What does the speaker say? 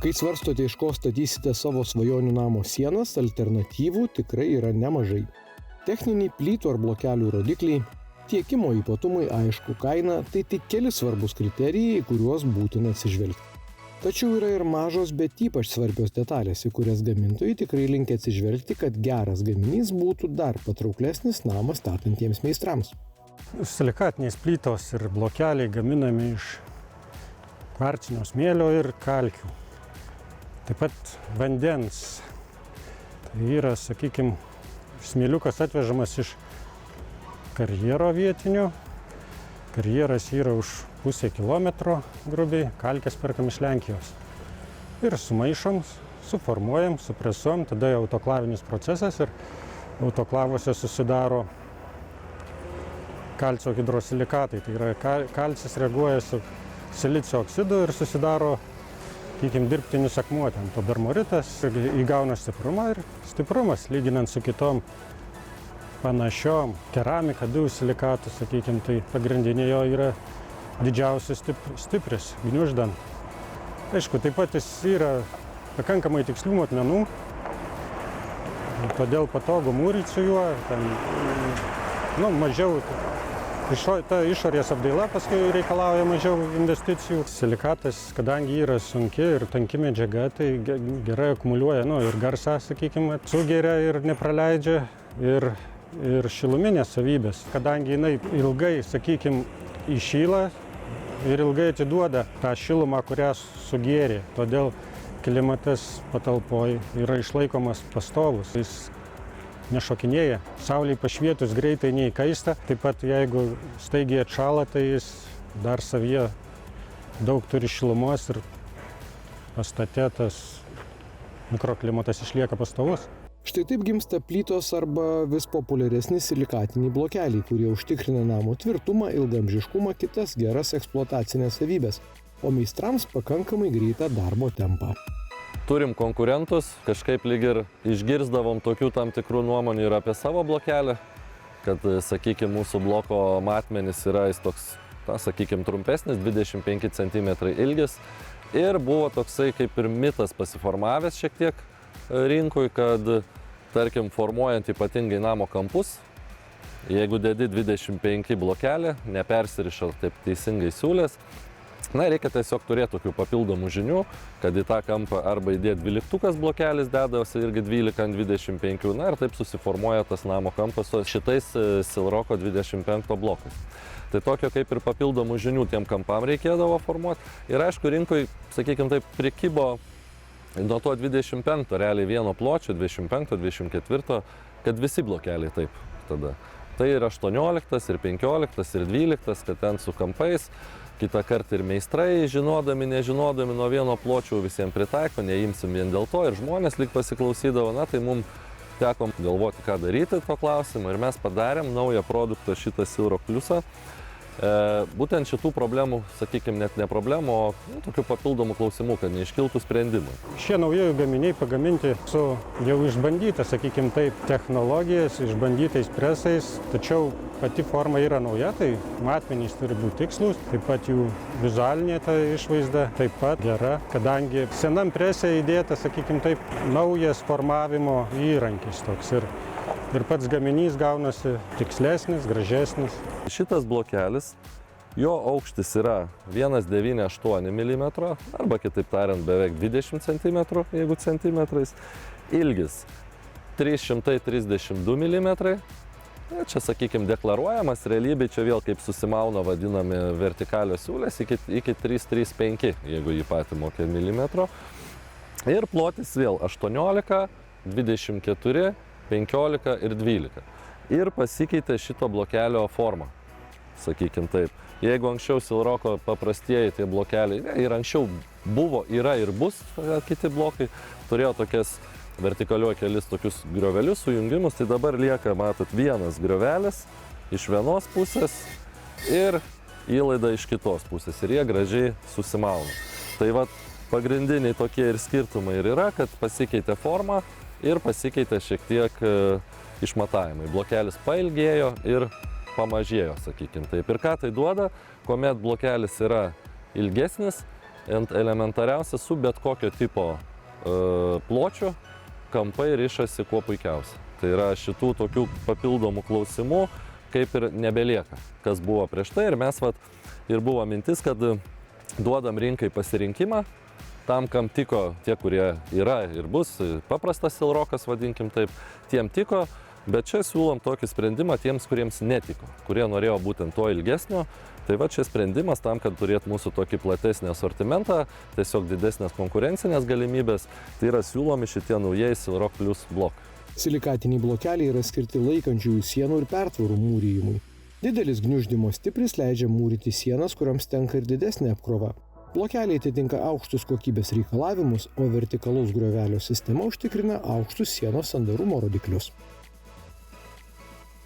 Kai svarstote, iš ko statysite savo svajonių namo sienas, alternatyvų tikrai yra nemažai. Techniniai plytų ar blokelių rodikliai, tiekimo ypatumai, aišku, kaina – tai tik keli svarbus kriterijai, į kuriuos būtina atsižvelgti. Tačiau yra ir mažos, bet ypač svarbios detalės, į kurias gamintojai tikrai linkia atsižvelgti, kad geras gaminys būtų dar patrauklesnis namą statantiems meistrams. Silikatinės plytos ir blokeliai gaminami iš kvarcinio smėlio ir kalkių. Taip pat vandens. Tai yra, sakykime, smėliukas atvežamas iš karjero vietinio. Karjeras yra už pusę kilometro grubiai, kalkės perkam iš Lenkijos. Ir sumaišom, suformuojam, supresuojam, tada autoklavinis procesas ir autoklavuose susidaro kalcio hidrosilikatai. Tai yra kalcis reaguoja su silicio oksidu ir susidaro, sakykim, dirbtinis akmuo, ten tobermoritas, įgauna stiprumą ir stiprumas, lyginant su kitom panašiom keramika, silikatų, sakykim, tai pagrindinė jo yra didžiausias stipris, gniuždant. Aišku, taip pat jis yra pakankamai tikslių matmenų, todėl patogu mūryti su juo, ten, mažiau. Ta išorės apdaila paskui reikalauja mažiau investicijų. Silikatas, kadangi yra sunki ir tanki medžiaga, tai gerai akumuliuoja, ir garsą, sakykime, sugeria ir nepraleidžia, ir šiluminės savybės. Kadangi jinai ilgai, sakykime, įšyla ir ilgai atiduoda tą šilumą, kurią sugėrė. Todėl klimatas patalpoj yra išlaikomas pastovus. Jis nešokinėja. Saulei pašvietus greitai neįkaista. Taip pat jeigu staigiai atšąla, tai jis dar savyje daug turi šilumos ir pastate tas mikroklimatas išlieka pastovus. Štai taip gimsta plytos arba vis populiaresni silikatiniai blokeliai, kurie užtikrina namo tvirtumą, ilgaamžiškumą, kitas geras eksploatacinės savybės, o meistrams pakankamai greitą darbo tempą. Turim konkurentus, kažkaip lyg ir išgirsdavom tokių tam tikrų nuomonių ir apie savo blokelį, kad, sakykime, mūsų bloko matmenis yra jis toks, sakykime, trumpesnis, 25 cm ilgis. Ir buvo toksai kaip ir mitas pasiformavęs šiek tiek rinkui, kad, tarkim, formuojant ypatingai namo kampus, jeigu dedi 25 blokelį, nepersiriša taip teisingai siūlės, reikia tiesiog turėti tokių papildomų žinių, kad į tą kampą arba įdėti 12 blokelis dedasi irgi 12 ant 25, ir taip susiformuoja tas namo kampas su šitais Silroko 25 blokais. Tai tokio kaip ir papildomų žinių tiem kampam reikėdavo formuoti. Ir aišku, rinkoj, sakykime, taip prikibo nuo to 25, realiai vieno pločio, 25, 24, kad visi blokeliai taip tada. Tai ir 18, ir 15, ir 12, kad ten su kampais. Kitą kartą ir meistrai, žinodami, nežinodami, nuo vieno pločio visiems pritaiko, neimsim vien dėl to. Ir žmonės lyg pasiklausydavo, tai mums teko galvoti, ką daryti to klausimą. Ir mes padarėm naują produktą, šitą Silrok Pliusą. Būtent šitų problemų, sakykime, net ne problemų, o tokių papildomų klausimų, kad neiškiltų sprendimai. Šie naujieji gaminiai pagaminti su jau išbandyta, sakykime, taip, technologijas, išbandytais presais, tačiau pati forma yra nauja, tai matmenys turi būti tikslus, taip pat jų vizualinė ta išvaizda taip pat gera, kadangi senam prese įdėta, sakykime, taip, naujas formavimo įrankis toks ir pats gaminys gaunasi tikslesnis, gražesnis. Šitas blokelis, jo aukštis yra 1,98 mm, arba kitaip tariant beveik 20 cm, jeigu centimetrais. Ilgis 332 mm. Čia, sakykime, deklaruojamas, realybėje čia vėl kaip susimauna vadinami vertikalios siūlės iki 335, jeigu jį patį mokė milimetro. Ir plotis vėl 18, 24, 15 ir 12. Ir pasikeitė šito blokelio forma, sakykime taip. Jeigu anksčiau Silroko paprastieji tie blokeliai, ir anksčiau buvo, yra ir bus kiti blokai, turėjo tokias vertikaliuoja kelis tokius griovelius, sujungimus, tai dabar lieka, matot, vienas griovelis iš vienos pusės ir įlaida iš kitos pusės ir jie gražiai susimauna. Tai va, pagrindiniai tokie ir skirtumai ir yra, kad pasikeitė forma ir pasikeitė šiek tiek išmatavimai. Blokelis pailgėjo ir pamažėjo, sakykime taip. Ir ką tai duoda, kuomet blokelis yra ilgesnis, elementariausia su bet kokio tipo pločiu kampai rišasi kuo puikiausiai. Tai yra šitų tokių papildomų klausimų kaip ir nebelieka, kas buvo prieš tai. Ir mes ir buvo mintis, kad duodam rinkai pasirinkimą, tam, kam tiko tie, kurie yra ir bus, paprastas silrokas, vadinkim taip, tiem tiko, bet čia siūlom tokį sprendimą tiems, kuriems netiko, kurie norėjo būtent to ilgesnio. Tai čia sprendimas tam, kad turėt mūsų tokį platesnį asortimentą, tiesiog didesnės konkurencinės galimybės, tai yra siūlomi šitie naujieji Silrock Plus blokai. Silikatiniai blokeliai yra skirti laikančiųjų sienų ir pertvarų mūrijimui. Didelis gniuždymo stipris leidžia mūryti sienas, kuriams tenka ir didesnė apkrova. Blokeliai atitinka aukštus kokybės reikalavimus, o vertikalaus griovelio sistema užtikrina aukštus sienos sandarumo rodiklius.